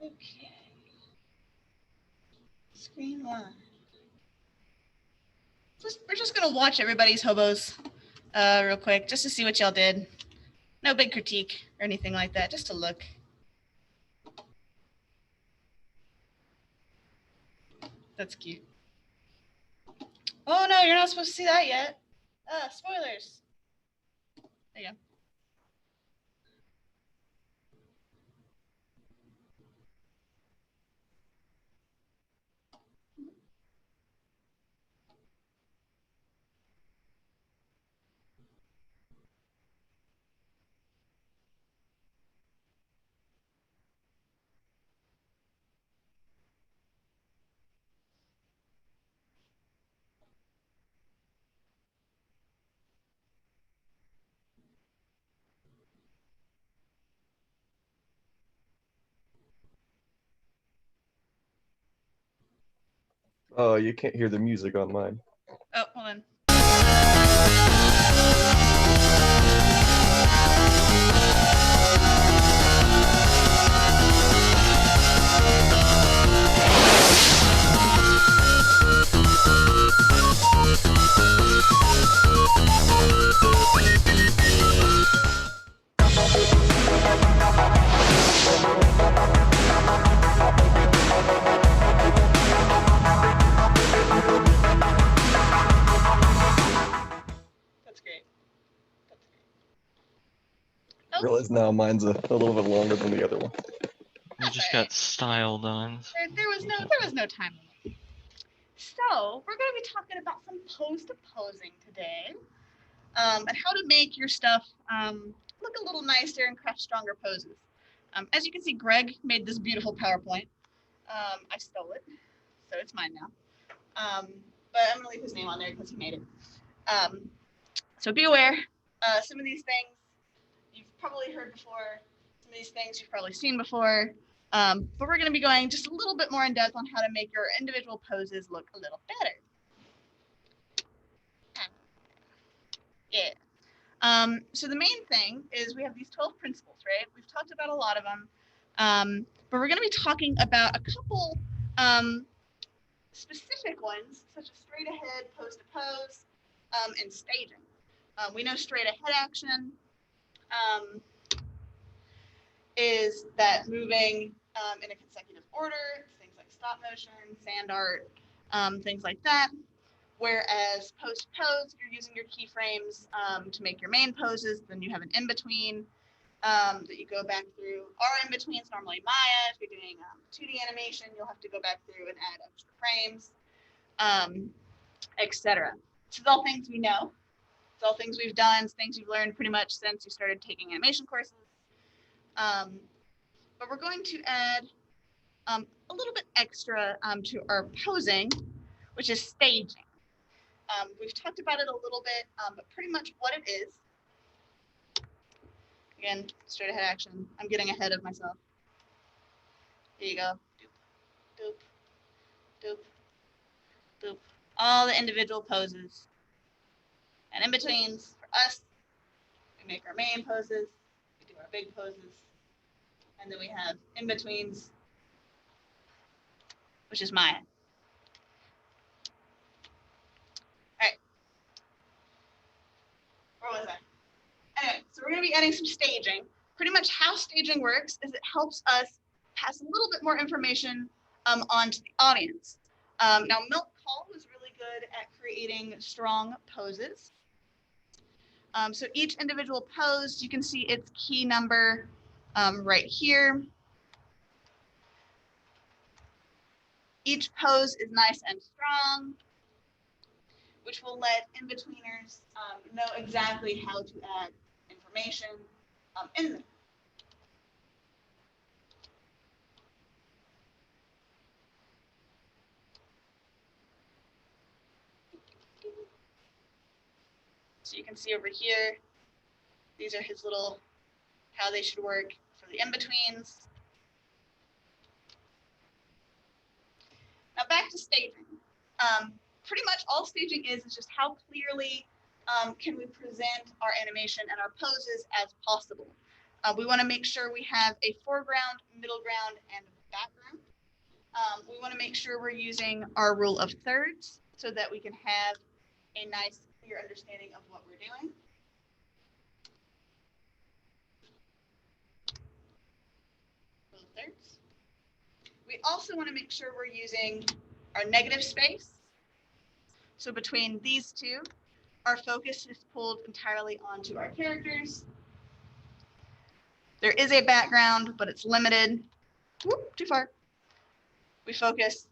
Okay. Screen one. We're just gonna watch everybody's hobos real quick, just to see what y'all did. No big critique or anything like that, just to look. That's cute. Oh no, you're not supposed to see that yet. Spoilers. There you go. Oh, you can't hear the music on mine. Oh, hold on. That's great. That's great. I realize now mine's a little bit longer than the other one. We just got styled on. There was no time limit. So we're going to be talking about some pose to posing today, and how to make your stuff look a little nicer and craft stronger poses. As you can see, Greg made this beautiful PowerPoint. I stole it, so it's mine now. But I'm gonna leave his name on there because he made it. So be aware. Some of these things you've probably heard before. Some of these things you've probably seen before. But we're going to be going just a little bit more in depth on how to make your individual poses look a little better. Yeah. So the main thing is we have these 12 principles, right? We've talked about a lot of them. But we're going to be talking about a couple specific ones, such as straight ahead, pose to pose, and staging. We know straight ahead action is that moving in a consecutive order, things like stop motion, sand art, things like that. Whereas pose to pose, you're using your keyframes to make your main poses. Then you have an in between that you go back through. Our in betweens normally Maya. If you're doing 2D animation, you'll have to go back through and add extra frames, etc. This is all things we know. It's all things we've done. It's things you've learned pretty much since you started taking animation courses. But we're going to add a little bit extra to our posing, which is staging. We've talked about it a little bit, but pretty much what it is. Again, straight ahead action. I'm getting ahead of myself. Here you go. Doop, doop, doop, doop. All the individual poses. And in betweens, for us, we make our main poses, we do our big poses, and then we have in betweens, which is Maya. All right. Where was I? Anyway, so we're going to be adding some staging. Pretty much how staging works is it helps us pass a little bit more information on to the audience. Now, Milk Call was really good at creating strong poses. So each individual pose, you can see its key number right here. Each pose is nice and strong, which will let in-betweeners know exactly how to add information in them. So you can see over here, these are his little, how they should work for the in-betweens. Now back to staging. Pretty much all staging is just how clearly can we present our animation and our poses as possible. We want to make sure we have a foreground, middle ground, and background. We want to make sure we're using our rule of thirds so that we can have a nice, clear understanding of what we're doing. Rule of thirds. We also want to make sure we're using our negative space. So between these two, our focus is pulled entirely onto our characters. There is a background, but it's limited. Whoop, too far. We focus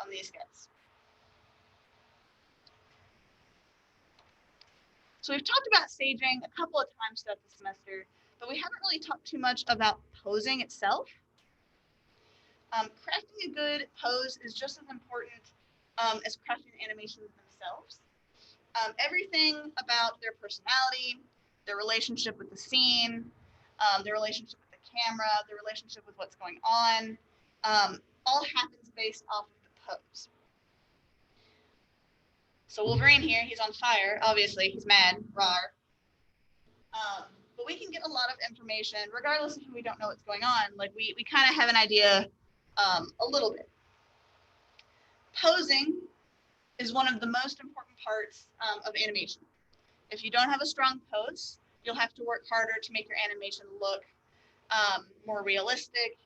on these guys. So we've talked about staging a couple of times throughout the semester, but we haven't really talked too much about posing itself. Crafting a good pose is just as important as crafting animations themselves. Everything about their personality, their relationship with the scene, their relationship with the camera, their relationship with what's going on, all happens based off of the pose. So Wolverine here, he's on fire, obviously, he's mad, rawr. But we can get a lot of information, regardless of who we don't know what's going on, like we kind of have an idea a little bit. Posing is one of the most important parts of animation. If you don't have a strong pose, you'll have to work harder to make your animation look more realistic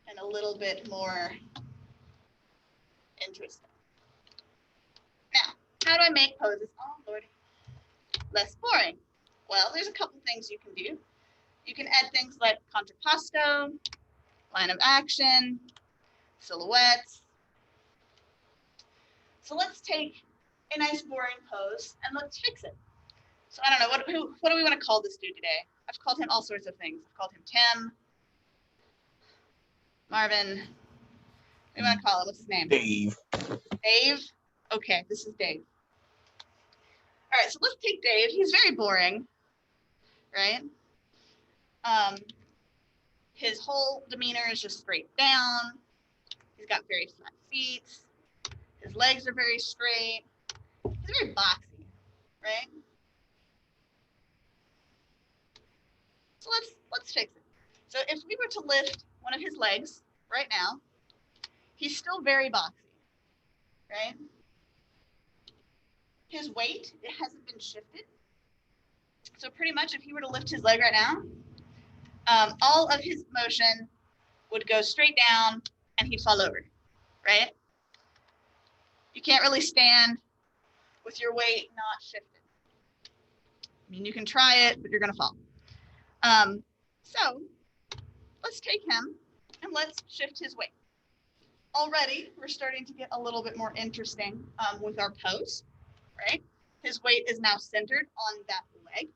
and a little bit more interesting. Now, how do I make poses? Oh, Lordy. Less boring. Well, there's a couple things you can do. You can add things like contrapposto, line of action, silhouettes. So let's take a nice boring pose and let's fix it. So I don't know, what do we want to call this dude today? I've called him all sorts of things. I've called him Tim, Marvin. What do you want to call him? What's his name? Dave. Dave? Okay, this is Dave. All right, so let's take Dave. He's very boring, right? His whole demeanor is just straight down. He's got very flat feet. His legs are very straight. He's very boxy, right? So let's fix it. So if we were to lift one of his legs right now, he's still very boxy, right? His weight, it hasn't been shifted. So pretty much if he were to lift his leg right now, all of his motion would go straight down and he'd fall over, right? You can't really stand with your weight not shifted. I mean, you can try it, but you're gonna fall. So let's take him and let's shift his weight. Already, we're starting to get a little bit more interesting with our pose, right? His weight is now centered on that leg.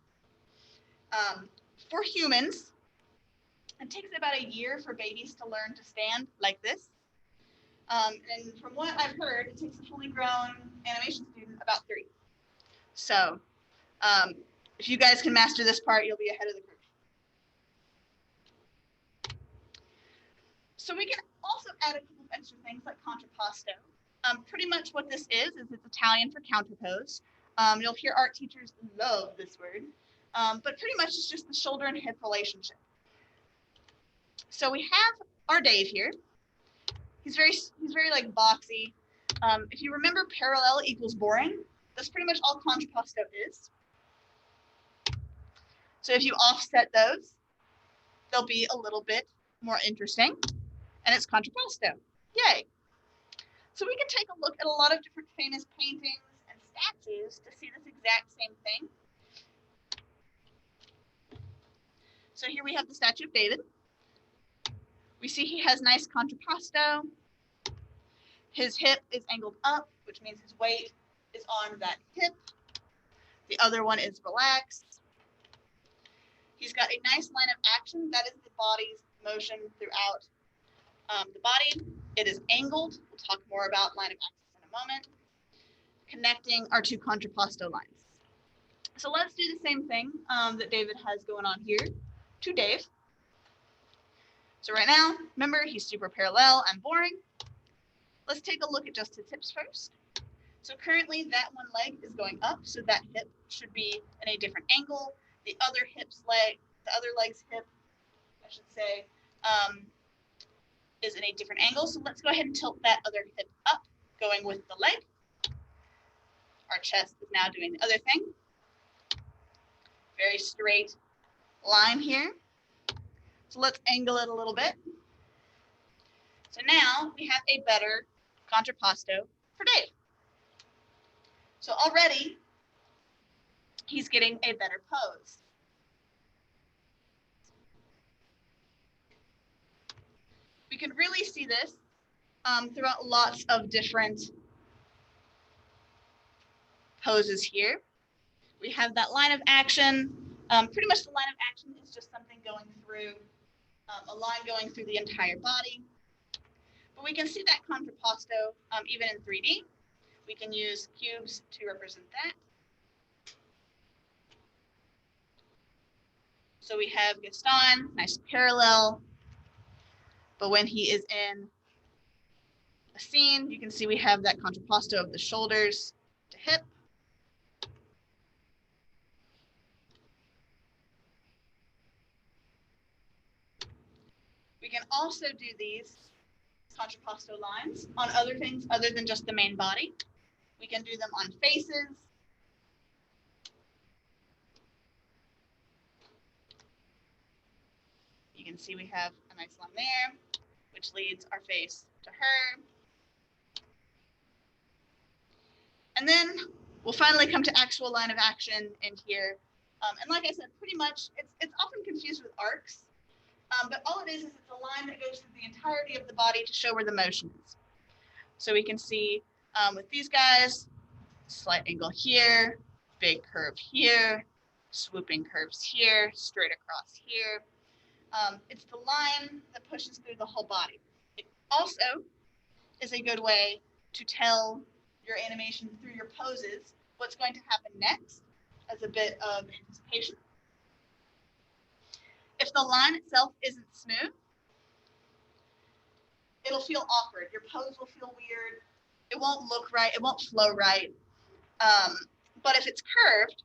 For humans, it takes about a year for babies to learn to stand like this. And from what I've heard, it takes a fully grown animation student about 3. So if you guys can master this part, you'll be ahead of the group. So we can also add a couple of extra things like contrapposto. Pretty much what this is it's Italian for counterpose. You'll hear art teachers love this word, but pretty much it's just the shoulder and hip relationship. So we have our Dave here. He's very like boxy. If you remember parallel equals boring, that's pretty much all contrapposto is. So if you offset those, they'll be a little bit more interesting, and it's contrapposto. Yay! So we can take a look at a lot of different famous paintings and statues to see this exact same thing. So here we have the statue of David. We see he has nice contrapposto. His hip is angled up, which means his weight is on that hip. The other one is relaxed. He's got a nice line of action. That is the body's motion throughout the body. It is angled. We'll talk more about line of axis in a moment. Connecting our 2 contrapposto lines. So let's do the same thing that David has going on here to Dave. So right now, remember, he's super parallel and boring. Let's take a look at just his hips first. So currently that one leg is going up, so that hip should be in a different angle. The other leg's hip, I should say, is in a different angle. So let's go ahead and tilt that other hip up, going with the leg. Our chest is now doing the other thing. Very straight line here. So let's angle it a little bit. So now we have a better contrapposto for Dave. So already he's getting a better pose. We can really see this throughout lots of different poses here. We have that line of action. Pretty much the line of action is just something going through, a line going through the entire body. But we can see that contrapposto even in 3D. We can use cubes to represent that. So we have Gaston, nice parallel. But when he is in a scene, you can see we have that contrapposto of the shoulders to hip. We can also do these contrapposto lines on other things other than just the main body. We can do them on faces. You can see we have a nice line there, which leads our face to her. And then we'll finally come to actual line of action in here. And like I said, pretty much it's often confused with arcs. But all it is it's a line that goes through the entirety of the body to show where the motion is. So we can see with these guys, slight angle here, big curve here, swooping curves here, straight across here. It's the line that pushes through the whole body. It also is a good way to tell your animation through your poses what's going to happen next as a bit of anticipation. If the line itself isn't smooth, it'll feel awkward. Your pose will feel weird. It won't look right. It won't flow right. But if it's curved,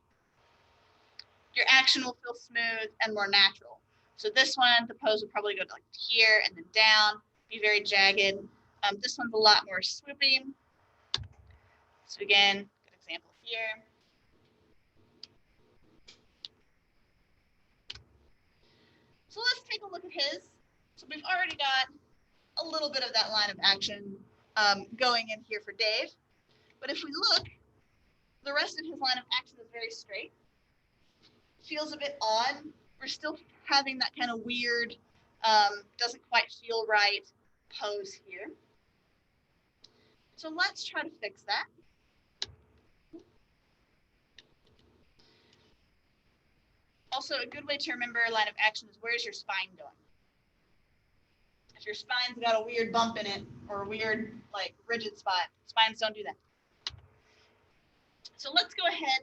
your action will feel smooth and more natural. So this one, the pose will probably go like here and then down, be very jagged. This one's a lot more swooping. So again, good example here. So let's take a look at his. So we've already got a little bit of that line of action going in here for Dave. But if we look, the rest of his line of action is very straight. Feels a bit odd. We're still having that kind of weird, doesn't quite feel right pose here. So let's try to fix that. Also, a good way to remember a line of action is where's your spine going? If your spine's got a weird bump in it or a weird, like, rigid spot, spines don't do that. So let's go ahead.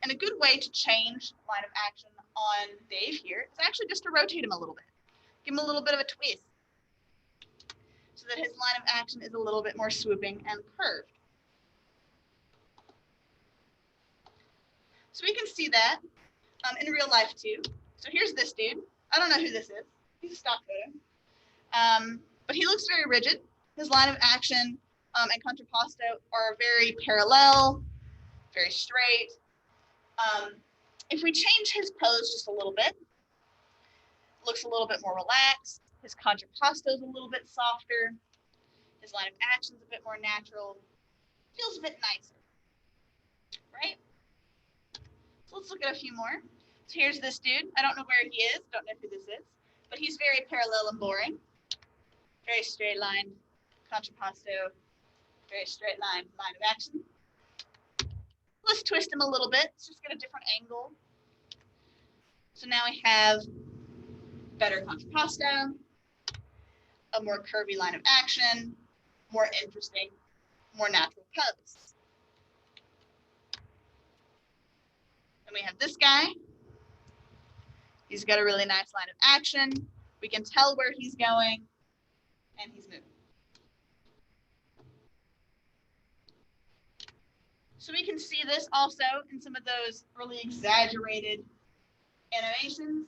And a good way to change line of action on Dave here is actually just to rotate him a little bit. Give him a little bit of a twist so that his line of action is a little bit more swooping and curved. So we can see that in real life too. So here's this dude. I don't know who this is. He's a stock photo. But he looks very rigid. His line of action and contrapposto are very parallel, very straight. If we change his pose just a little bit, looks a little bit more relaxed. His contrapposto is a little bit softer. His line of action is a bit more natural. Feels a bit nicer, right? So let's look at a few more. So here's this dude. I don't know where he is. Don't know who this is. But he's very parallel and boring. Very straight line, contrapposto, very straight line of action. Let's twist him a little bit. Let's just get a different angle. So now we have better contrapposto, a more curvy line of action, more interesting, more natural pose. Then we have this guy. He's got a really nice line of action. We can tell where he's going, and he's moving. So we can see this also in some of those really exaggerated animations.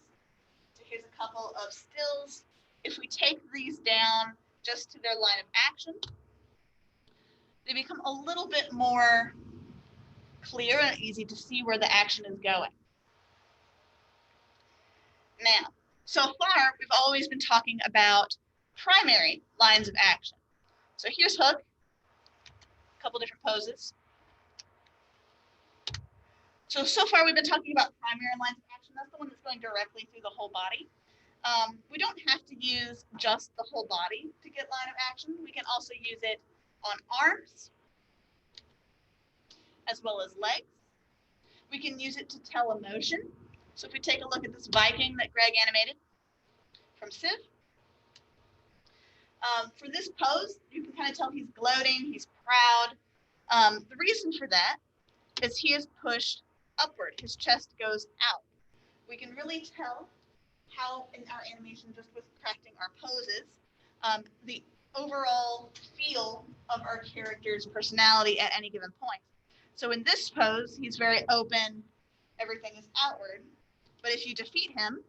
So here's a couple of stills if we take these down just to their line of action, they become a little bit more clear and easy to see where the action is going. Now, so far, we've always been talking about primary lines of action. So here's Hook, a couple different poses. So far we've been talking about primary lines of action. That's the one that's going directly through the whole body. We don't have to use just the whole body to get line of action. We can also use it on arms, as well as legs. We can use it to tell emotion. So if we take a look at this Viking that Greg animated from Civ, for this pose, you can kind of tell he's gloating, he's proud. The reason for that is he is pushed upward. His chest goes out. We can really tell how in our animation, just with crafting our poses, the overall feel of our character's personality at any given point. So in this pose, he's very open, everything is outward. But if you defeat him,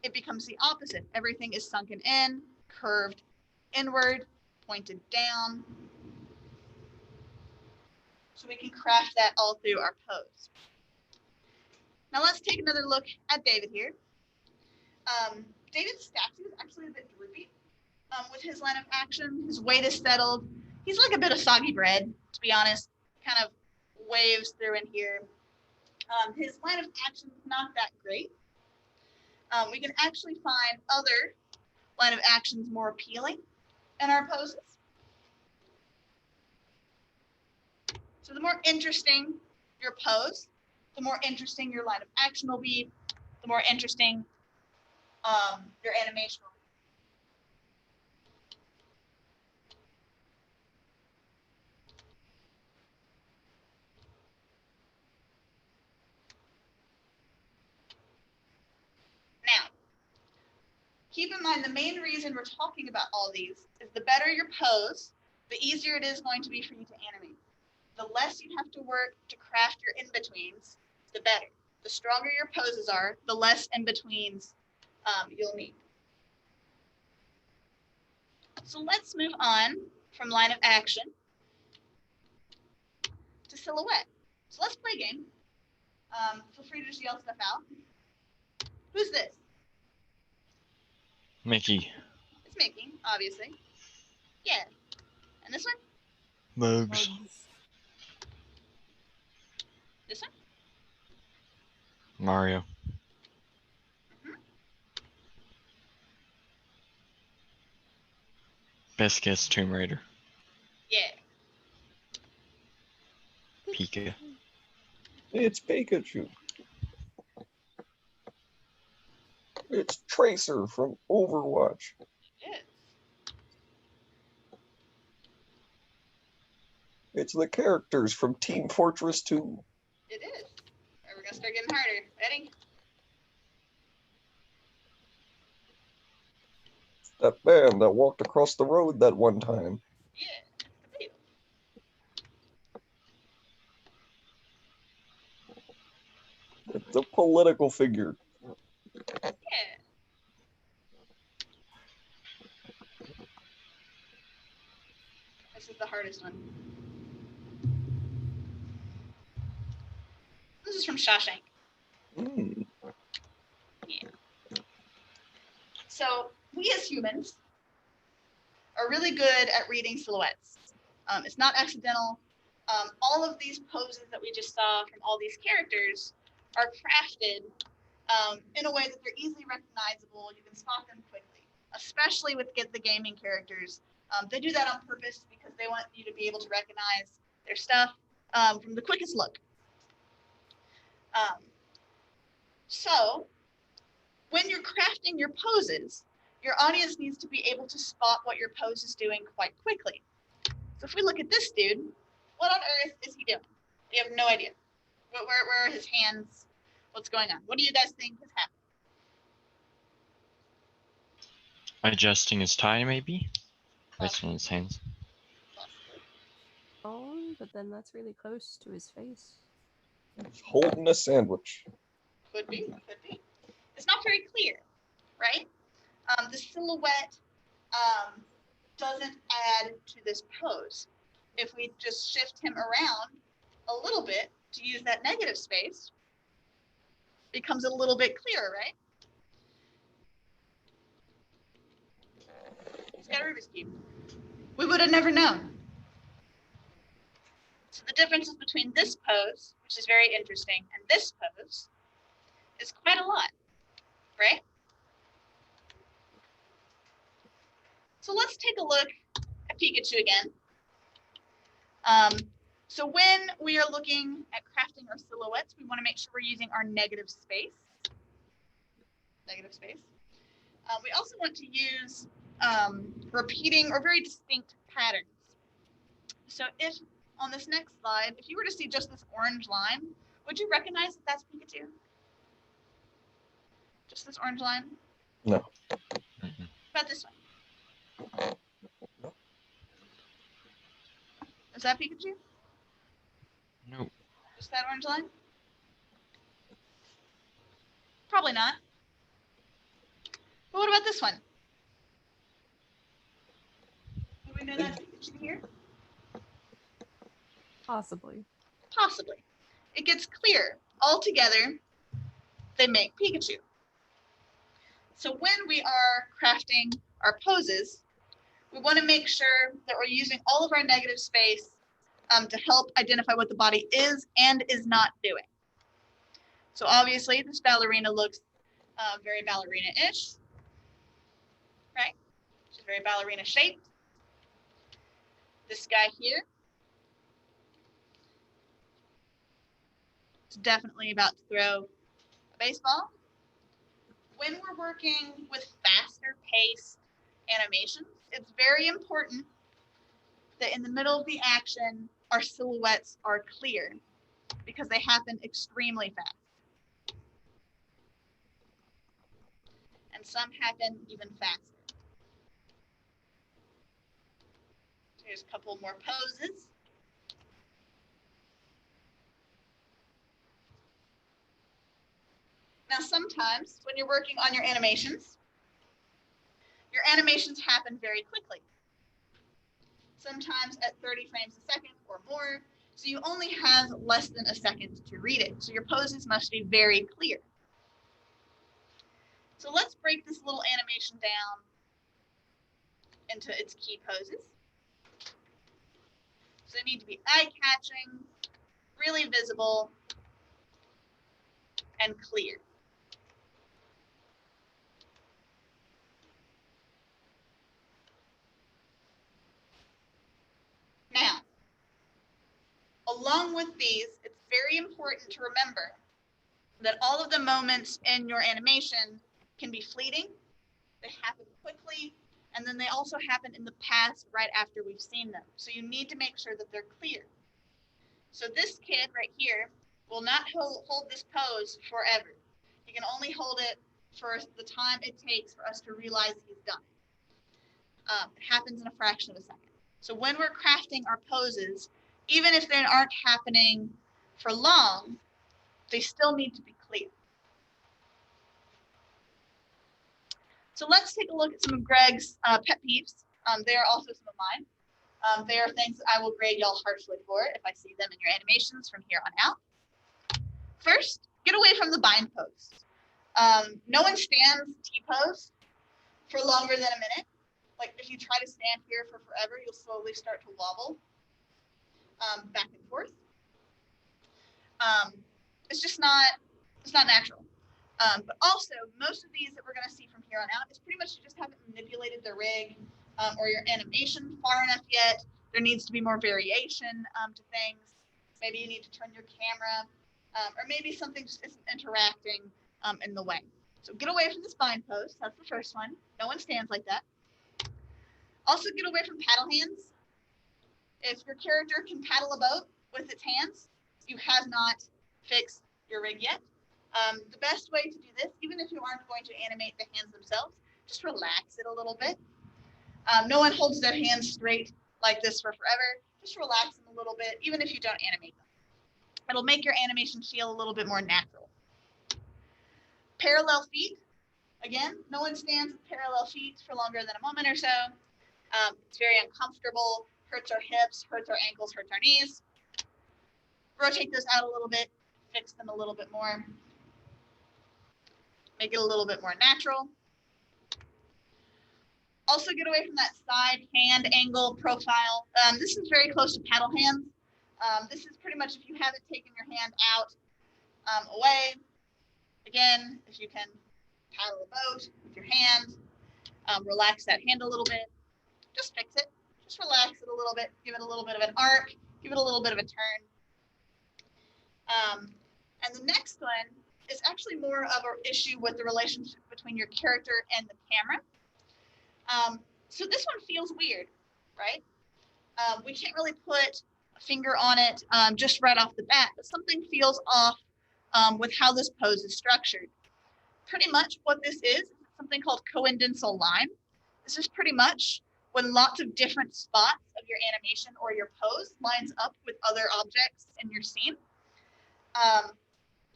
it becomes the opposite. Everything is sunken in, curved inward, pointed down. So we can craft that all through our pose. Now let's take another look at David here. David's statue is actually a bit droopy with his line of action. His weight is settled. He's like a bit of soggy bread, to be honest. Kind of waves through in here. His line of action is not that great. We can actually find other line of actions more appealing in our poses. So the more interesting your pose, the more interesting your line of action will be, the more interesting your animation will be. Now, keep in mind the main reason we're talking about all these is the better your pose, the easier it is going to be for you to animate. The less you have to work to craft your in-betweens, the better. The stronger your poses are, the less in-betweens you'll need. So let's move on from line of action to silhouette. So let's play a game. Feel free to just yell stuff out. Who's this? Mickey. It's Mickey, obviously. Yeah. And this one? Bugs. This one? Mario. Mm-hmm. Best guess Tomb Raider. Yeah. Pika. It's Pikachu. It's Tracer from Overwatch. It is. It's the characters from Team Fortress 2. It is. All right, we're gonna start getting harder. Ready? That band that walked across the road that one time. Yeah. The Beatles. It's a political figure. Yeah. This is the hardest one. This is from Shawshank. Mm. Yeah. So we as humans are really good at reading silhouettes. It's not accidental. All of these poses that we just saw from all these characters are crafted in a way that they're easily recognizable. You can spot them quickly, especially with the gaming characters. They do that on purpose because they want you to be able to recognize their stuff from the quickest look. So when you're crafting your poses, your audience needs to be able to spot what your pose is doing quite quickly. So if we look at this dude, what on earth is he doing? We have no idea. Where are his hands? What's going on? What do you guys think has happened? Adjusting his tie, maybe? Placing his hands. Oh, but then that's really close to his face. He's holding a sandwich. Could be, could be. It's not very clear, right? the silhouette doesn't add to this pose. If we just shift him around a little bit to use that negative space, it becomes a little bit clearer, right? He's got a Rubik's Cube. We would have never known. So the differences between this pose, which is very interesting, and this pose is quite a lot, right? So let's take a look at Pikachu again. So when we are looking at crafting our silhouettes, we want to make sure we're using our negative space. Negative space. We also want to use repeating or very distinct patterns. So if on this next slide, if you were to see just this orange line, would you recognize that that's Pikachu? Just this orange line? No. Mhm. About this one. Is that Pikachu? No. Just that orange line? Probably not. But what about this one? Do we know that's Pikachu here? Possibly. Possibly. It gets clear. All together, they make Pikachu. So when we are crafting our poses, we want to make sure that we're using all of our negative space to help identify what the body is and is not doing. So obviously, this ballerina looks very ballerina-ish, right? She's very ballerina-shaped. This guy here is definitely about to throw a baseball. When we're working with faster paced animations, it's very important that in the middle of the action, our silhouettes are clear because they happen extremely fast. And some happen even faster. Here's a couple more poses. Now, sometimes when you're working on your animations happen very quickly. Sometimes at 30 frames a second or more, so you only have less than a second to read it. So your poses must be very clear. So let's break this little animation down into its key poses. So they need to be eye-catching, really visible, and clear. Now, along with these, it's very important to remember that all of the moments in your animation can be fleeting, they happen quickly, and then they also happen in the past right after we've seen them. So you need to make sure that they're clear. So this kid right here will not hold this pose forever. He can only hold it for the time it takes for us to realize he's done. It happens in a fraction of a second. So when we're crafting our poses, even if they aren't happening for long, they still need to be clear. So let's take a look at some of Greg's pet peeves. They are also some of mine. They are things that I will grade y'all harshly for if I see them in your animations from here on out. First, get away from the bind pose. No one stands T-pose for longer than a minute. Like if you try to stand here for forever, you'll slowly start to wobble back and forth. It's just not natural. But also, most of these that we're going to see from here on out is pretty much you just haven't manipulated the rig or your animation far enough yet. There needs to be more variation to things. Maybe you need to turn your camera, or maybe something just isn't interacting in the way. So get away from the spine pose. That's the first one. No one stands like that. Also get away from paddle hands. If your character can paddle a boat with its hands, you have not fixed your rig yet. The best way to do this, even if you aren't going to animate the hands themselves, just relax it a little bit. No one holds their hands straight like this for forever. Just relax them a little bit, even if you don't animate them. It'll make your animation feel a little bit more natural. Parallel feet. Again, no one stands with parallel feet for longer than a moment or so. It's very uncomfortable, hurts our hips, hurts our ankles, hurts our knees. Rotate those out a little bit, fix them a little bit more. Make it a little bit more natural. Also get away from that side hand angle profile. This is very close to paddle hands. This is pretty much if you haven't taken your hand out away. Again, if you can paddle a boat with your hand, relax that hand a little bit. Just fix it. Just relax it a little bit. Give it a little bit of an arc. Give it a little bit of a turn. And the next one is actually more of an issue with the relationship between your character and the camera. So this one feels weird, right? We can't really put a finger on it just right off the bat, but something feels off with how this pose is structured. Pretty much what this is something called coincidental line. This is pretty much when lots of different spots of your animation or your pose lines up with other objects in your scene.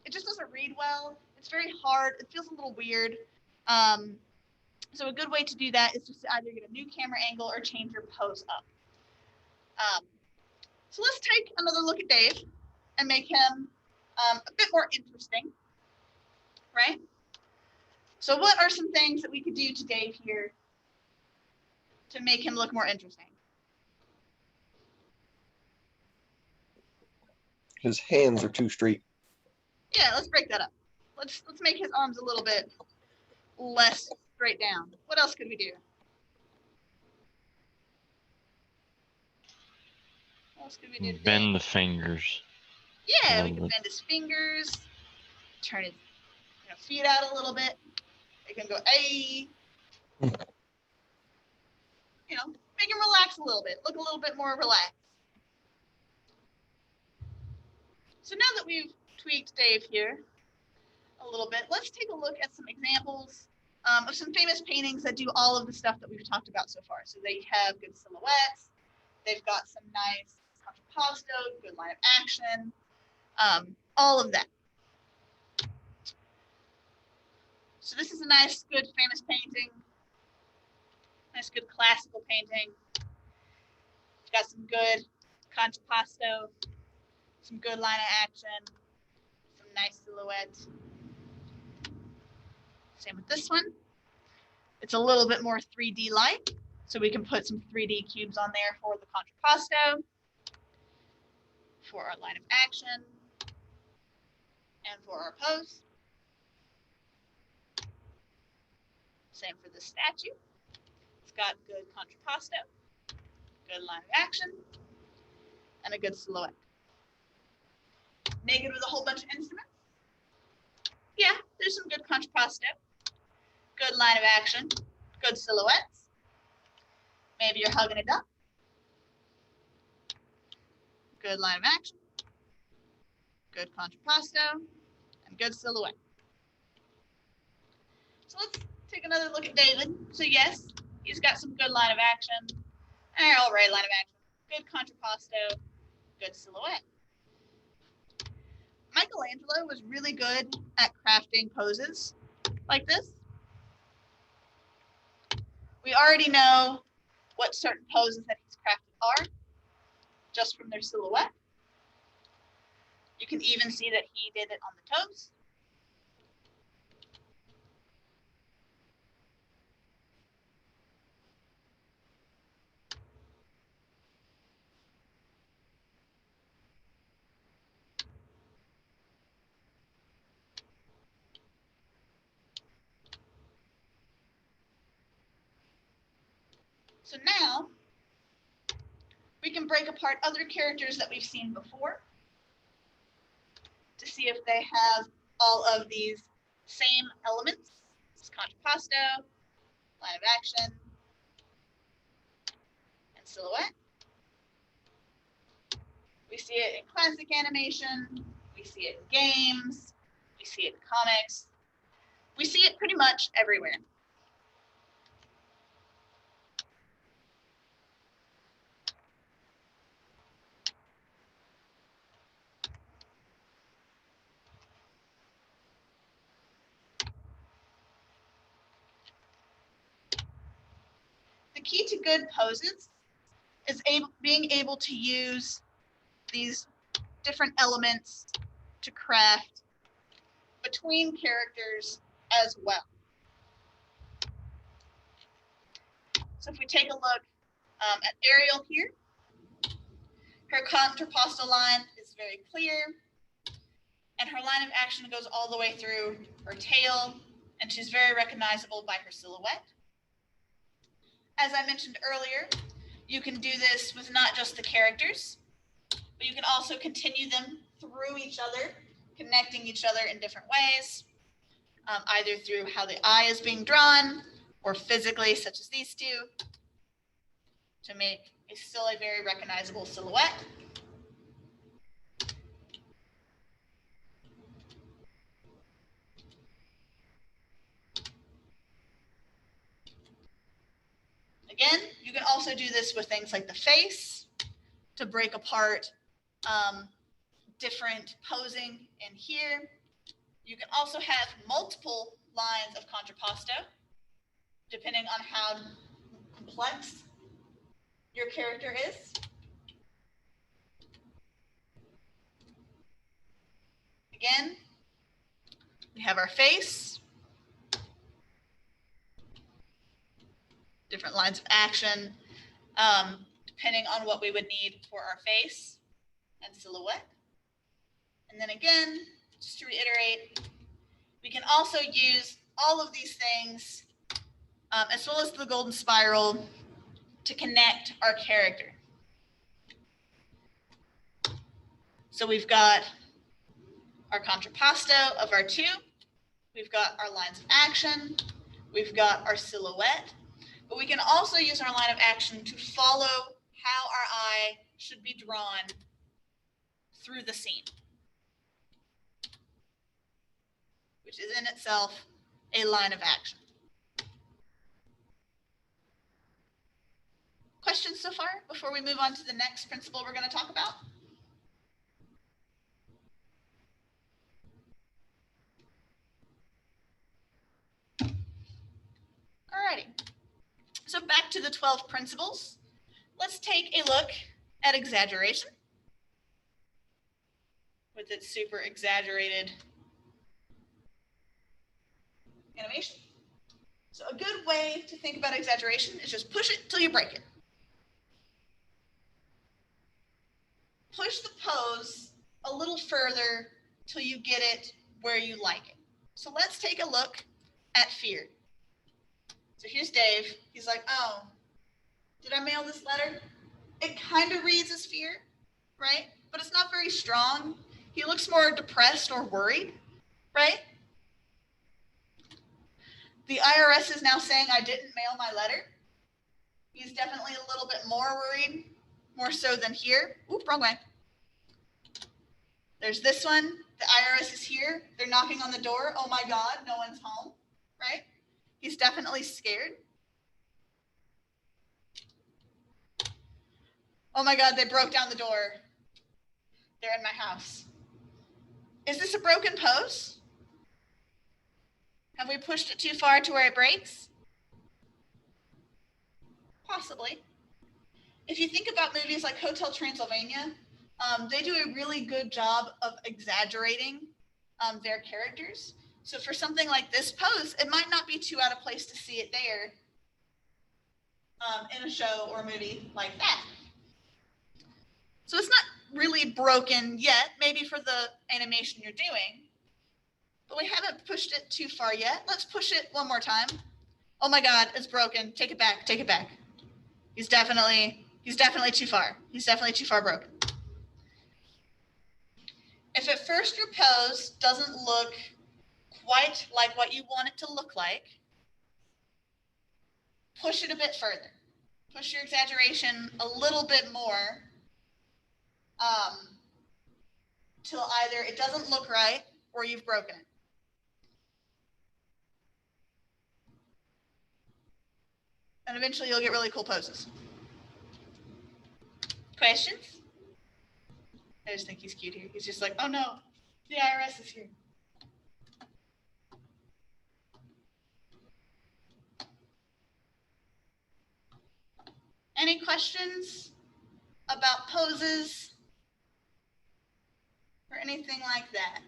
It just doesn't read well. It's very hard. It feels a little weird. So a good way to do that is just to either get a new camera angle or change your pose up. So let's take another look at Dave and make him a bit more interesting, right? So what are some things that we could do to Dave here to make him look more interesting? His hands are too straight. Yeah, let's break that up. Let's make his arms a little bit less straight down. What else could we do? What else could we do today? Bend the fingers. Yeah, a we little could bit. bend his fingers, turn his feet out a little bit. It can go, hey. Make him relax a little bit. Look a little bit more relaxed. So now that we've tweaked Dave here a little bit, let's take a look at some examples of some famous paintings that do all of the stuff that we've talked about so far. So they have good silhouettes. They've got some nice contrapposto, good line of action, all of that. So this is a nice, good, famous painting. Nice, good classical painting. It's got some good contrapposto, some good line of action, some nice silhouette. Same with this one. It's a little bit more 3D-like, so we can put some 3D cubes on there for the contrapposto, for our line of action, and for our pose. Same for the statue. It's got good contrapposto, good line of action, and a good silhouette. Naked with a whole bunch of instruments. Yeah, there's some good contrapposto, good line of action, good silhouettes. Maybe you're hugging a duck. Good line of action, good contrapposto, and good silhouette. So let's take another look at David. So yes, he's got some good line of action. All right, line of action. Good contrapposto, good silhouette. Michelangelo was really good at crafting poses like this. We already know what certain poses that he's crafted are just from their silhouette. You can even see that he did it on the toes. So now we can break apart other characters that we've seen before to see if they have all of these same elements. It's contrapposto, line of action, and silhouette. We see it in classic animation, we see it in games, we see it in comics. We see it pretty much everywhere. key to good poses is being able to use these different elements to craft between characters as well. So if we take a look at Ariel here, her contrapposto line is very clear, and her line of action goes all the way through her tail, and she's very recognizable by her silhouette. As I mentioned earlier, you can do this with not just the characters, but you can also continue them through each other, connecting each other in different ways, either through how the eye is being drawn or physically, such as these two, to make still a very recognizable silhouette. Again, you can also do this with things like the face to break apart different posing in here. You can also have multiple lines of contrapposto, depending on how complex your character is. Again, we have our face, different lines of action, depending on what we would need for our face and silhouette. And then again, just to reiterate, we can also use all of these things, as well as the golden spiral, to connect our character. So we've got our contrapposto of our two, we've got our lines of action, we've got our silhouette, but we can also use our line of action to follow how our eye should be drawn through the scene, which is in itself a line of action. Questions so far before we move on to the next principle we're going to talk about? Alrighty, so back to the 12 principles. Let's take a look at exaggeration with its super exaggerated animation. So a good way to think about exaggeration is just push it till you break it. Push the pose a little further till you get it where you like it. So let's take a look at fear. So here's Dave. He's like, oh, did I mail this letter? It kind of reads as fear, right? But it's not very strong. He looks more depressed or worried, right? The IRS is now saying I didn't mail my letter. He's definitely a little bit more worried, more so than here. Oop, wrong way. There's this one. The IRS is here. They're knocking on the door. Oh my God, no one's home, right? He's definitely scared. Oh my God, they broke down the door. They're in my house. Is this a broken pose? Have we pushed it too far to where it breaks? Possibly. If you think about movies like Hotel Transylvania, they do a really good job of exaggerating their characters. So for something like this pose, it might not be too out of place to see it there in a show or a movie like that. So it's not really broken yet, maybe for the animation you're doing, but we haven't pushed it too far yet. Let's push it one more time. Oh my God, it's broken. Take it back, take it back. He's definitely too far. He's definitely too far broken. If at first your pose doesn't look quite like what you want it to look like, push it a bit further. Push your exaggeration a little bit more till either it doesn't look right or you've broken it. And eventually you'll get really cool poses. Questions? I just think he's cute here. He's just like, oh no, the IRS is here. Any questions about poses or anything like that?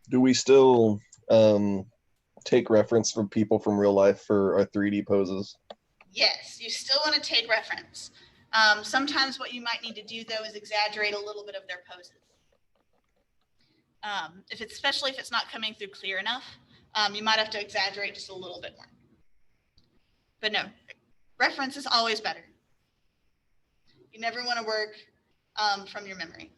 Do we still take reference from people from real life for our 3D poses? Yes, you still want to take reference. Sometimes what you might need to do though is exaggerate a little bit of their poses. Especially if it's not coming through clear enough, you might have to exaggerate just a little bit more. But no, reference is always better. You never want to work from your memory.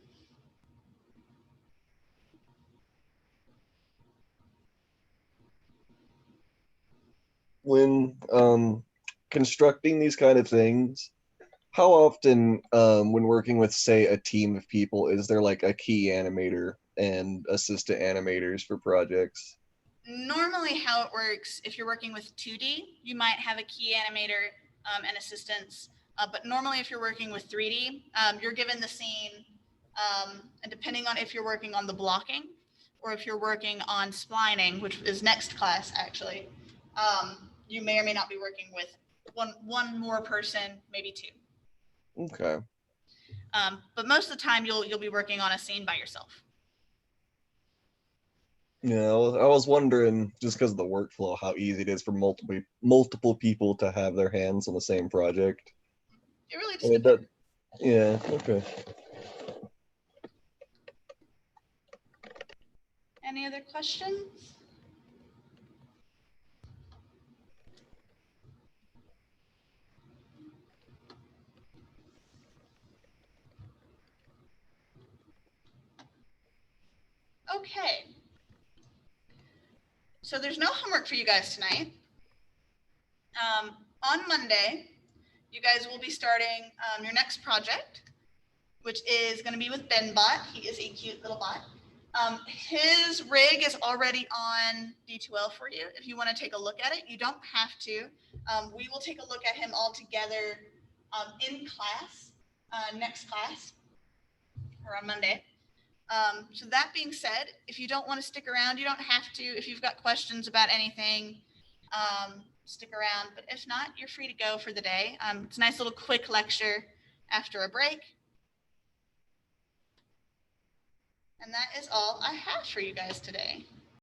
When constructing these kind of things, how often when working with, say, a team of people, is there like a key animator and assistant animators for projects? Normally how it works, if you're working with 2D, you might have a key animator and assistants. But normally if you're working with 3D, you're given the scene, and depending on if you're working on the blocking or if you're working on splining, which is next class actually, you may or may not be working with one more person, maybe two. Okay. But most of the time you'll be working on a scene by yourself. Yeah, I was wondering, just because of the workflow, how easy it is for multiple people to have their hands on the same project. It really just And it depends. does, yeah, okay. Any other questions? Okay. So there's no homework for you guys tonight. On Monday, you guys will be starting your next project, which is going to be with BenBot. He is a cute little bot. His rig is already on D2L for you. If you want to take a look at it, you don't have to. We will take a look at him all together in class, next class, or on Monday. So that being said, if you don't want to stick around, you don't have to. If you've got questions about anything, stick around. But if not, you're free to go for the day. It's a nice little quick lecture after a break. And that is all I have for you guys today.